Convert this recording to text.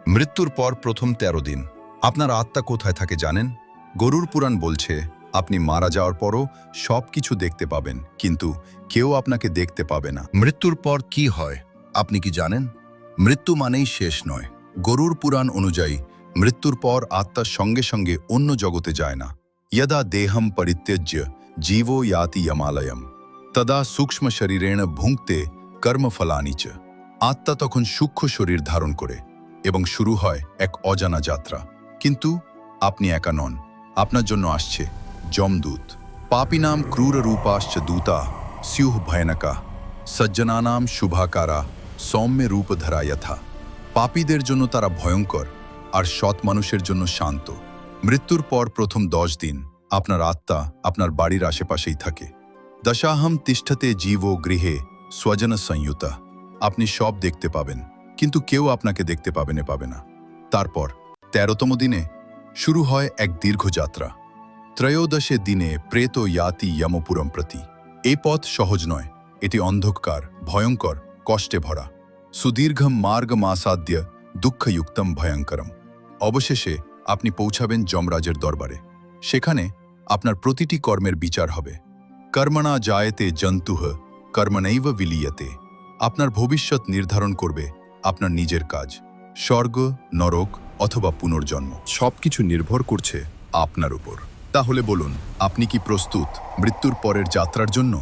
মৃত্যুর পর প্রথম ১৩ দিন আপনার আত্মা কোথায় থাকে জানেন? গরুর পুরাণ বলছে আপনি মারা যাওয়ার পরও সব কিছু দেখতে পাবেন, কিন্তু কেউ আপনাকে দেখতে পাবে না। মৃত্যুর পর কি হয় আপনি কি জানেন? মৃত্যু মানেই শেষ নয়। গরুর পুরাণ অনুযায়ী মৃত্যুর পর আত্মার সঙ্গে সঙ্গে অন্য জগতে যায় না। यदा देहम परित्यज्य जीवो याति यमालयम तदा सूक्ष्म शरीरेण भुंक्ते কর্মফলানি চ। আত্মা তখন সূক্ষ্ম শরীর ধারণ করে এবং শুরু হয় এক অজানা যাত্রা। কিন্তু আপনি একা নন, আপনার জন্য আসছে যমদূত। পাপিনাম ক্রূর রূপাশ্চ দূতা স্যুঃ ভয়ানকা সজ্জনানাম শুভাকারা সৌম্য রূপধরা যথা। পাপীদের জন্য তারা ভয়ঙ্কর আর সৎ মানুষের জন্য শান্ত। মৃত্যুর পর প্রথম ১০ দিন আপনার আত্মা আপনার বাড়ির আশেপাশেই থাকে। দশাহম তিষ্ঠতে জীবো গৃহে স্বজন সংযুতা। আপনি সব দেখতে পাবেন, কিন্তু কেউ আপনাকে দেখতে পাবে না। তারপর ১৩তম দিনে শুরু হয় এক দীর্ঘ যাত্রা। ত্রয়োদশে দিনে প্রেত ইয়াতি যমপুরম প্রতি। এই পথ সহজ নয়, এটি অন্ধকার, ভয়ঙ্কর, কষ্টে ভরা। সুদীর্ঘম মার্গমাসাদ্য দুঃখযুক্তম ভয়ঙ্করম। অবশেষে আপনি পৌঁছাবেন যমরাজের দরবারে। সেখানে আপনার প্রতিটি কর্মের বিচার হবে। কর্মণা জায়তে জন্তুঃ কর্মণৈব বিলীয়তে। আপনার ভবিষ্যৎ নির্ধারণ করবে আপনার নিজের কাজ, স্বর্গ, নরক অথবা পুনর্জন্ম। সবকিছু নির্ভর করছে আপনার উপর। তাহলে বলুন, আপনি কি প্রস্তুত মৃত্যুর পরের যাত্রার জন্য?